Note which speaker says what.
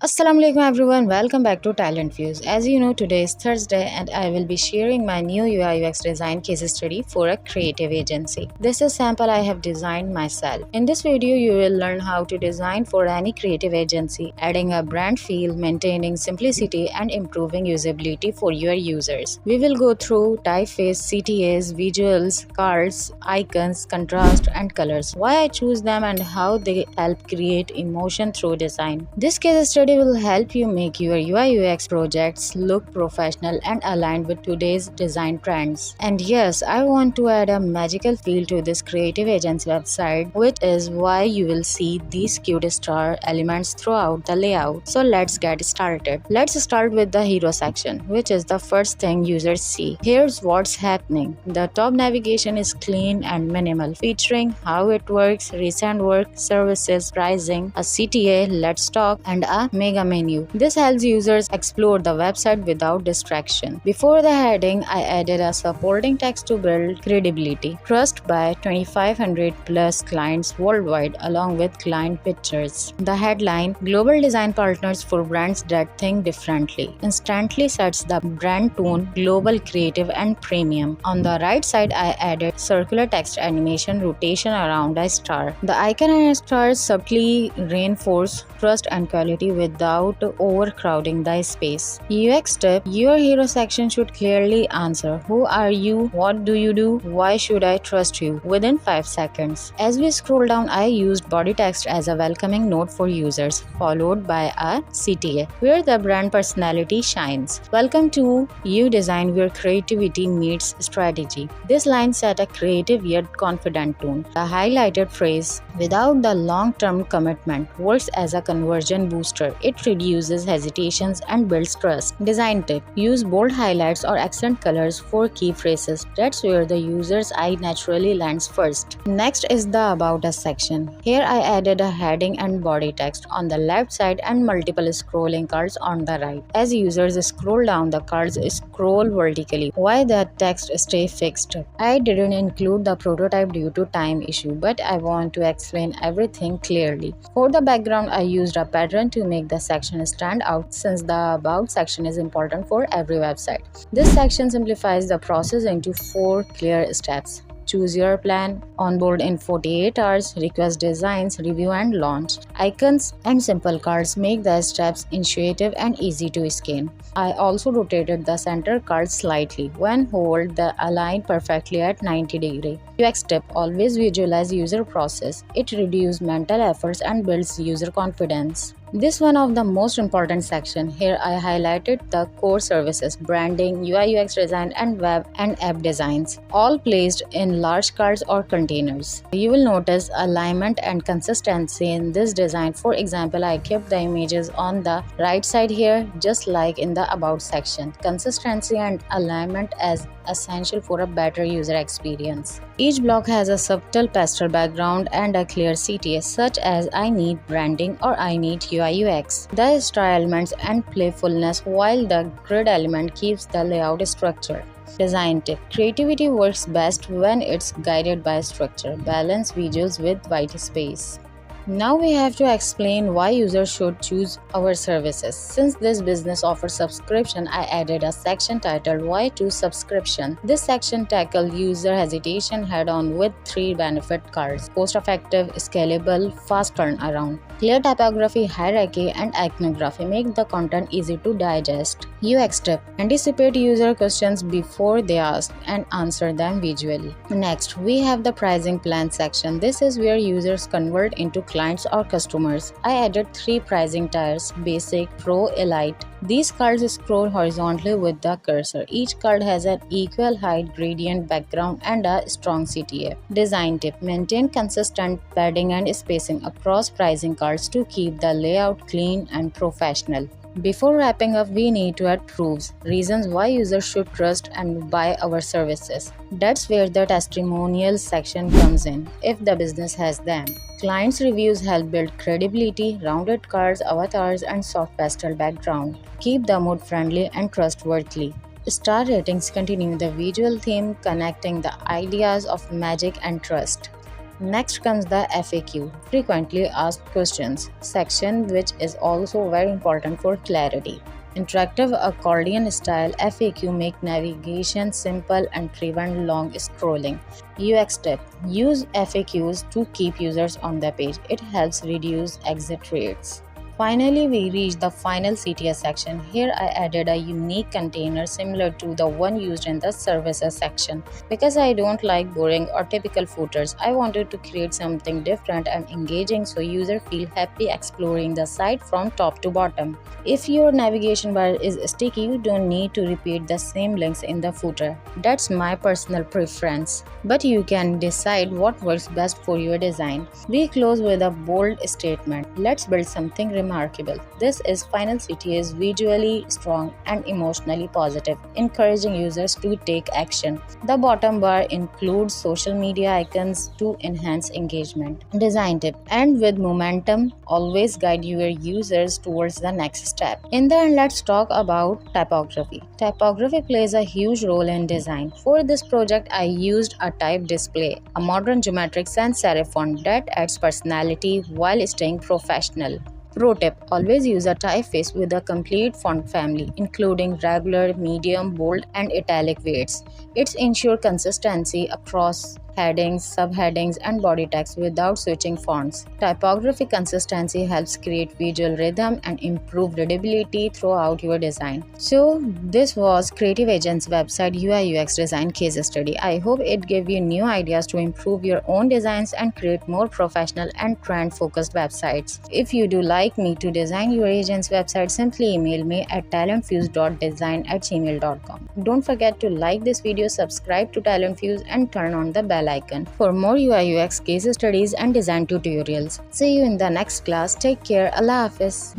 Speaker 1: Assalamualaikum everyone, welcome back to Talent Views. As you know, today is Thursday and I will be sharing my new UI UX design case study for a creative agency. This is sample I have designed myself. In this video, you will learn how to design for any creative agency, adding a brand feel, maintaining simplicity and improving usability for your users. We will go through typeface, CTAs, visuals, cards, icons, contrast and colors, why I choose them and how they help create emotion through design. This case study will help you make your UI UX projects look professional and aligned with today's design trends. And yes, I want to add a magical feel to this creative agency website, which is why you will see these cute star elements throughout the layout. So let's get started. Let's start with the hero section, which is the first thing users see. Here's what's happening. The top navigation is clean and minimal, featuring how it works, recent work, services, pricing, a CTA, let's talk, and a mega menu. This helps users explore the website without distraction. Before the heading, I added a supporting text to build credibility. Trust by 2500 plus clients worldwide, along with client pictures. The headline, Global Design Partners for Brands That Think Differently, instantly sets the brand tone, global, creative and premium. On the right side, I added circular text animation rotation around a star. The icon and stars subtly reinforce trust and quality without overcrowding the space. UX tip, your hero section should clearly answer, who are you, what do you do, why should I trust you, within 5 seconds. As we scroll down, I used body text as a welcoming note for users, followed by a CTA, where the brand personality shines. Welcome to You Design Where Creativity Meets Strategy. This line set a creative yet confident tone. The highlighted phrase, without the long-term commitment, works as a conversion booster. It reduces hesitations and builds trust. Design tip, use bold highlights or accent colors for key phrases. That's where the user's eye naturally lands first. Next is the About Us section. Here I added a heading and body text on the left side and multiple scrolling cards on the right. As users scroll down, the cards scroll vertically. Why the text stay fixed? I didn't include the prototype due to time issue, but I want to explain everything clearly. For the background, I used a pattern to make the section stand out, since the About section is important for every website. This section simplifies the process into 4 clear steps. Choose your plan, onboard in 48 hours, request designs, review and launch. Icons and simple cards make the steps intuitive and easy to scan. I also rotated the center card slightly. When hold, the align perfectly at 90 degrees. UX tip, always visualize user process. It reduces mental efforts and builds user confidence. This one of the most important section. Here I highlighted the core services, branding, UI UX design and web and app designs, all placed in large cards or containers. You will notice alignment and consistency in this design. For example, I kept the images on the right side here, just like in the About section. Consistency and alignment as essential for a better user experience. Each block has a subtle pastel background and a clear CTA, such as I need branding or I need UI UX. The star elements and playfulness, while the grid element keeps the layout structure. Design tip, creativity works best when it's guided by structure. Balance visuals with white space. Now we have to explain why users should choose our services. Since this business offers subscription, I added a section titled Why Choose Subscription. This section tackles user hesitation head-on with 3 benefit cards: cost-effective, scalable, fast turnaround. Clear typography, hierarchy, and iconography make the content easy to digest. UX tip, anticipate user questions before they ask and answer them visually. Next, we have the pricing plan section. This is where users convert into clients or customers. I added 3 pricing tiers: basic, pro, elite. These cards scroll horizontally with the cursor. Each card has an equal height gradient background and a strong CTA. Design tip, maintain consistent padding and spacing across pricing cards to keep the layout clean and professional. Before wrapping up, we need to add proofs, reasons why users should trust and buy our services. That's where the testimonials section comes in, if the business has them. Clients' reviews help build credibility, rounded cards, avatars, and soft pastel background. Keep the mood friendly and trustworthy. Star ratings continue the visual theme, connecting the ideas of magic and trust. Next comes the FAQ, frequently asked questions section, which is also very important for clarity. Interactive accordion style FAQ make navigation simple and prevent long scrolling. UX tip: use FAQs to keep users on the page. It helps reduce exit rates. Finally, we reached the final CTAs section. Here I added a unique container similar to the one used in the services section. Because I don't like boring or typical footers, I wanted to create something different and engaging so users feel happy exploring the site from top to bottom. If your navigation bar is sticky, you don't need to repeat the same links in the footer. That's my personal preference, but you can decide what works best for your design. We close with a bold statement. Let's build something remarkable. This is Final City is visually strong and emotionally positive, encouraging users to take action. The bottom bar includes social media icons to enhance engagement. Design tip: and with momentum, always guide your users towards the next step. In the end, let's talk about typography. Typography plays a huge role in design. For this project, I used a type display, a modern geometric sans serif font that adds personality while staying professional. Pro tip: always use a typeface with a complete font family, including regular, medium, bold, and italic weights. It ensures consistency across headings, subheadings, and body text without switching fonts. Typography consistency helps create visual rhythm and improve readability throughout your design. So, this was Creative Agent's website UI UX design case study. I hope it gave you new ideas to improve your own designs and create more professional and trend-focused websites. If you do like me to design your agent's website, simply email me at talentfuse.design@gmail.com. Don't forget to like this video, subscribe to Talentfuse, and turn on the bell icon for more UI UX case studies and design tutorials. See you in the next class. Take care. Allah Hafiz.